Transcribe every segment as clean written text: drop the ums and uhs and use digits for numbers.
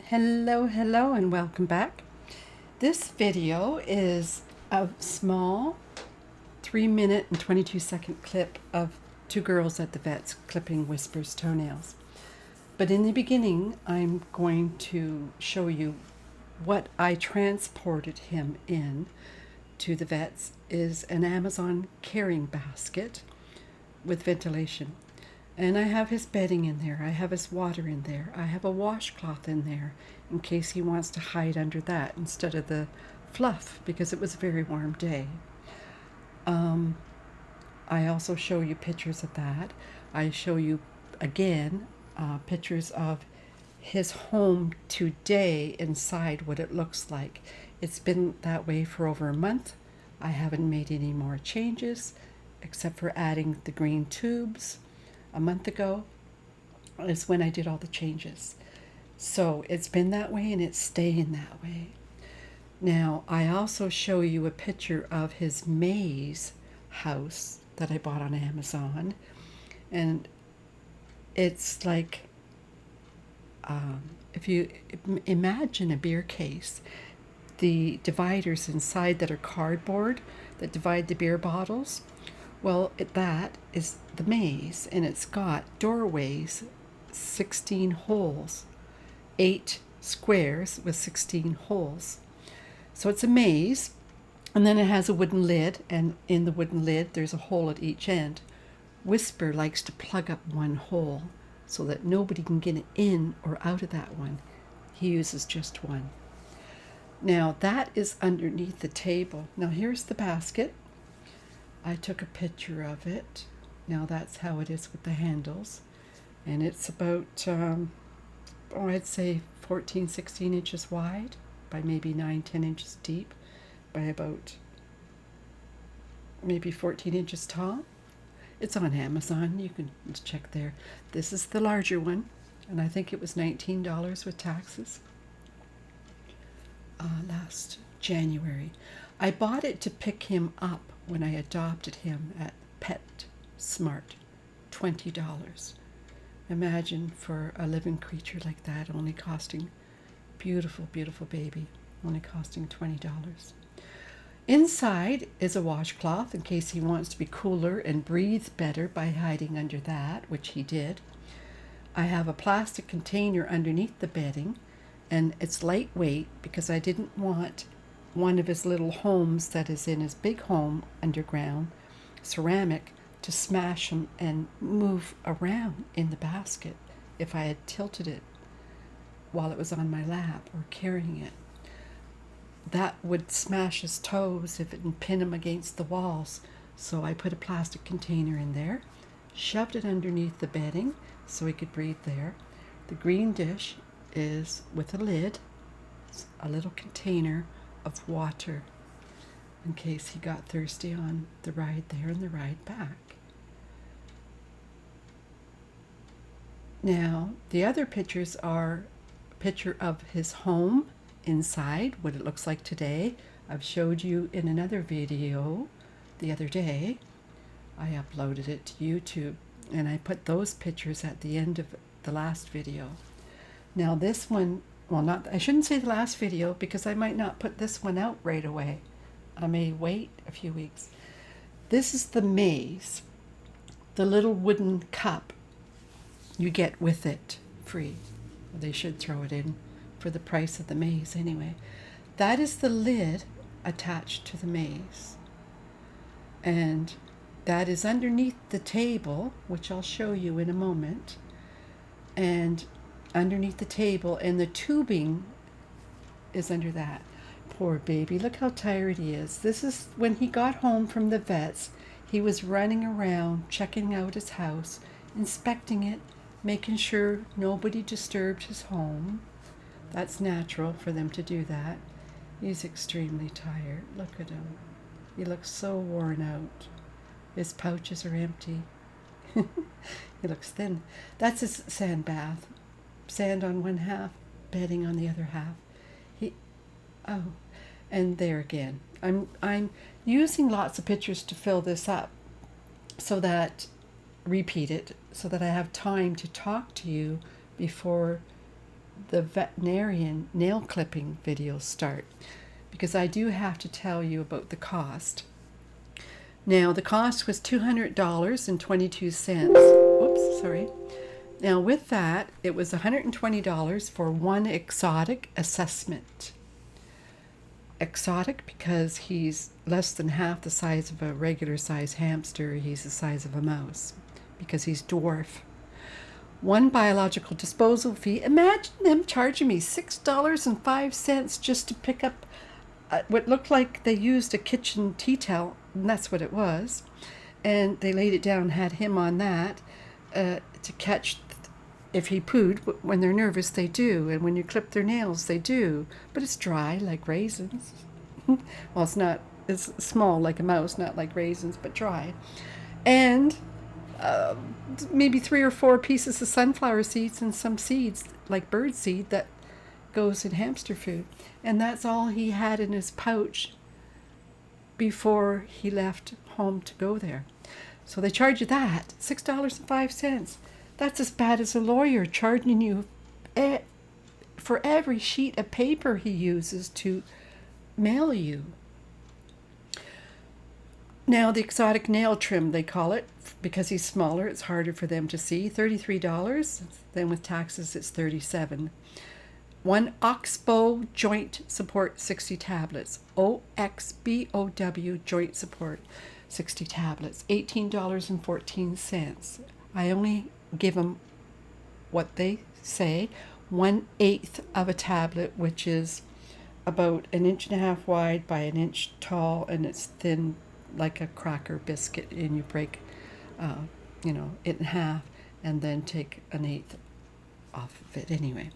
Hello, and welcome back. This video is a small 3-minute and 22-second clip of two girls at the vet's clipping Whisper's toenails. But in the beginning, I'm going to show you what I transported him in to the vet's is an Amazon carrying basket with ventilation. And I have his bedding in there. I have his water in there. I have a washcloth in there in case he wants to hide under that instead of the fluff because it was a very warm day. I also show you pictures of that. I show you again pictures of his home today inside, what it looks like. It's been that way for over a month. I haven't made any more changes except for adding the green tubes. A month ago is when I did all the changes. So it's been that way and it's staying that way. Now, I also show you a picture of his maze house that I bought on Amazon. And it's like, if you imagine a beer case, the dividers inside that are cardboard that divide the beer bottles. Well, that is the maze, and it's got doorways, 16 holes, 8 squares with 16 holes. So it's a maze, and then it has a wooden lid, and in the wooden lid there's a hole at each end. Whisper likes to plug up one hole so that nobody can get in or out of that one. He uses just one. Now that is underneath the table. Now here's the basket. I took a picture of it. Now that's how it is with the handles. And it's about, I'd say 14, 16 inches wide by maybe 9, 10 inches deep by about maybe 14 inches tall. It's on Amazon. You can check there. This is the larger one. And I think it was $19 with taxes last January. I bought it to pick him up when I adopted him at PetSmart, $20. Imagine for a living creature like that only costing, beautiful, beautiful baby, only costing $20. Inside is a washcloth in case he wants to be cooler and breathe better by hiding under that, which he did. I have a plastic container underneath the bedding, and it's lightweight because I didn't want one of his little homes that is in his big home underground, ceramic, to smash him and move around in the basket if I had tilted it while it was on my lap or carrying it. That would smash his toes if it and pin him against the walls. So I put a plastic container in there, shoved it underneath the bedding so he could breathe there. The green dish is with a lid, a little container of water in case he got thirsty on the ride there and the ride back. Now, the other pictures are a picture of his home inside, what it looks like today. I've showed you in another video the other day. I uploaded it to YouTube, and I put those pictures at the end of the last video. Now this one, I shouldn't say the last video because I might not put this one out right away. I may wait a few weeks. This is the maze, the little wooden cup you get with it free. They should throw it in for the price of the maze anyway. That is the lid attached to the maze. And that is underneath the table, which I'll show you in a moment. And underneath the table, and the tubing is under that. Poor baby, look how tired he is. This is when he got home from the vets. He was running around, checking out his house, inspecting it, making sure nobody disturbed his home. That's natural for them to do that. He's extremely tired. Look at him. He looks so worn out. His pouches are empty. He looks thin. That's his sand bath. Sand on one half, bedding on the other half. And there again. I'm using lots of pictures to fill this up so that I have time to talk to you before the veterinarian nail clipping videos start, because I do have to tell you about the cost. Now, the cost was $200.22. Oops, sorry. Now, with that, it was $120 for one exotic assessment. Exotic because he's less than half the size of a regular size hamster. He's the size of a mouse because he's dwarf. One biological disposal fee. Imagine them charging me $6.05 just to pick up what looked like they used a kitchen tea towel, and that's what it was. And they laid it down, had him on that to catch if he pooed. When they're nervous, they do. And when you clip their nails, they do. But it's dry, like raisins. Well, it's not, it's small like a mouse, not like raisins, but dry. And maybe 3 or 4 pieces of sunflower seeds and some seeds, like bird seed, that goes in hamster food. And that's all he had in his pouch before he left home to go there. So they charge you that, $6.05. That's as bad as a lawyer charging you for every sheet of paper he uses to mail you. Now, the exotic nail trim, they call it, because he's smaller, it's harder for them to see, $33. Then with taxes, it's $37. One Oxbow joint support 60 tablets. OXBOW joint support 60 tablets, $18.14. I only give them what they say, 1/8 of a tablet, which is about 1.5 inches wide by 1 inch tall, and it's thin like a cracker biscuit, and you break it in half and then take 1/8 off of it anyway.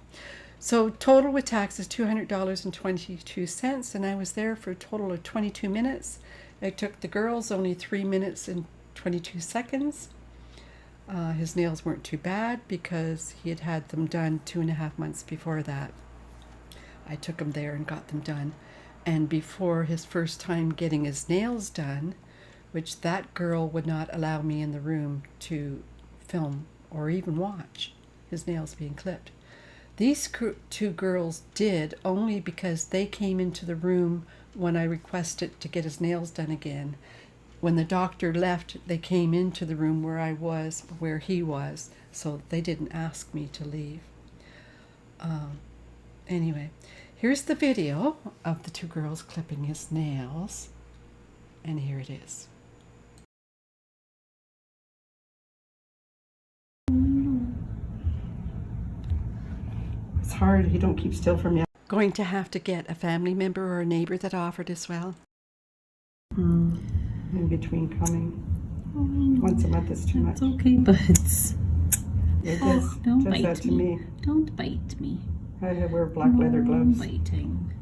So total with taxes, $200.22, and I was there for a total of 22 minutes. It took the girls only 3 minutes and 22 seconds. His nails weren't too bad because he had had them done 2.5 months before that. I took him there and got them done. And before his first time getting his nails done, which that girl would not allow me in the room to film or even watch his nails being clipped. These 2 girls did, only because they came into the room when I requested to get his nails done again. When the doctor left, they came into the room where I was, where he was, so they didn't ask me to leave. Anyway, here's the video of the 2 girls clipping his nails, and here it is. It's hard, he don't keep still from you. Going to have to get a family member or a neighbor that offered as well. In between coming. Once a month is too much. It's okay, but don't does bite that to me. Don't bite me. I wear black leather gloves. Biting.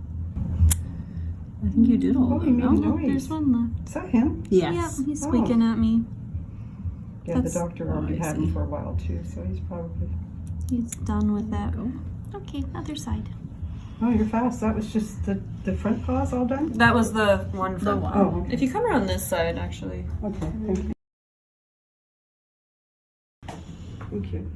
I think you did all of them. Oh, there's one left. Is that him? Yes. Yeah, he's squeaking at me. Yeah, the doctor already had him for a while too, so He's done with that. Go. Okay, other side. Oh, you're fast. That was just the front paws all done? That was the one from. Oh, okay. If you come around this side, actually. Okay, thank you. Thank you.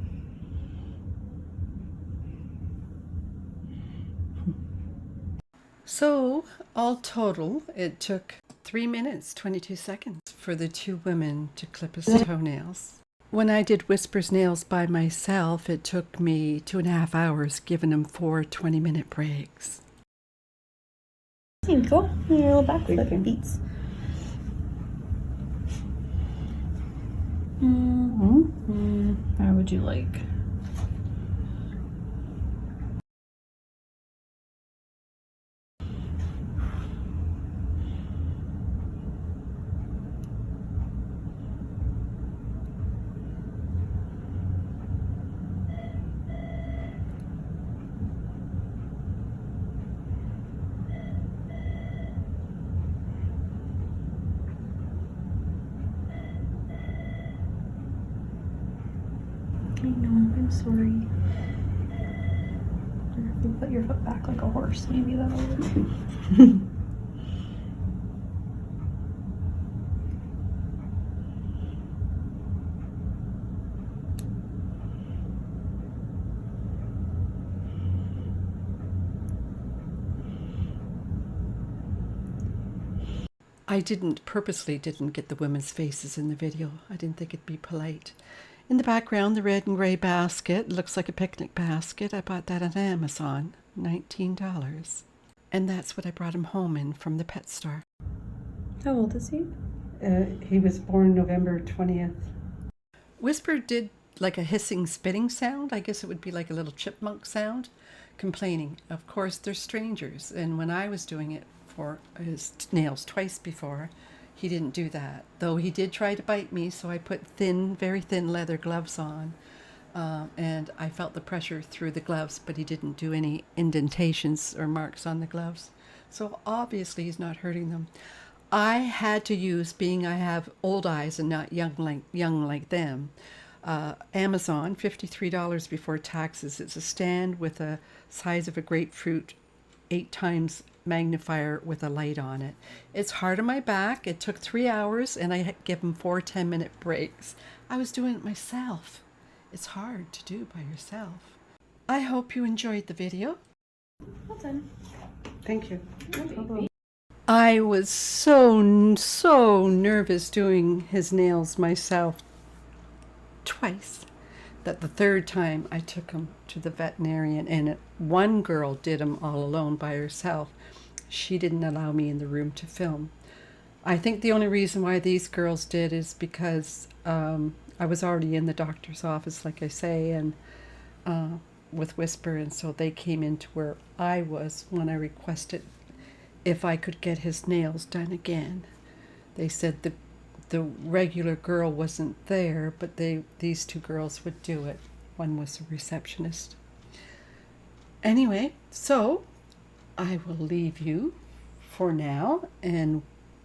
So, all total, it took 3 minutes, 22 seconds for the 2 women to clip his toenails. When I did Whisper's nails by myself, it took me 2.5 hours, giving him 4 20-minute breaks. There you go. Your little back foot beats. How would you like? I know, I'm sorry. Or if you put your foot back like a horse, maybe that'll work. I purposely didn't get the women's faces in the video. I didn't think it'd be polite. In the background, the red and gray basket looks like a picnic basket. I bought that on Amazon, $19. And that's what I brought him home in from the pet store. How old is he? He was born November 20th. Whisper did like a hissing, spitting sound. I guess it would be like a little chipmunk sound, complaining. Of course, they're strangers. And when I was doing it for his nails twice before, he didn't do that. Though he did try to bite me, so I put thin, very thin leather gloves on. And I felt the pressure through the gloves, but he didn't do any indentations or marks on the gloves. So obviously he's not hurting them. I had to use, being I have old eyes and not young like them, Amazon, $53 before taxes. It's a stand with a size of a grapefruit, 8 times magnifier with a light on it. It's hard on my back. It took 3 hours, and I give him 4 10-minute breaks. I was doing it myself. It's hard to do by yourself. I hope you enjoyed the video. Well done. Thank you. No problem. I was so nervous doing his nails myself twice that the third time I took him to the veterinarian, and one girl did them all alone by herself. She didn't allow me in the room to film. I think the only reason why these girls did is because I was already in the doctor's office, like I say, and with Whisper, and so they came into where I was when I requested if I could get his nails done again. They said the regular girl wasn't there, but these 2 girls would do it. One was a receptionist. Anyway, so I will leave you for now, and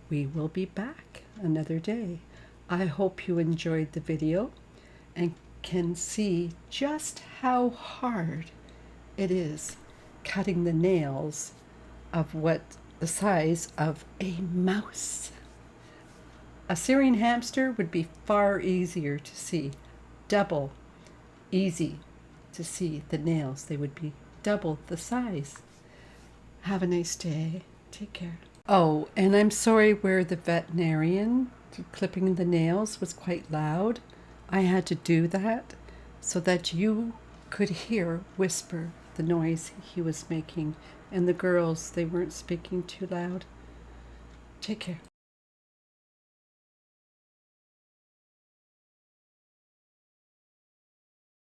we will be back another day. I hope you enjoyed the video and can see just how hard it is cutting the nails of what the size of a mouse. A Syrian hamster would be far easier to see, double easy to see the nails. They would be double the size. Have a nice day. Take care. Oh, and I'm sorry where the veterinarian clipping the nails was quite loud. I had to do that so that you could hear Whisper, the noise he was making, and the girls, they weren't speaking too loud. Take care.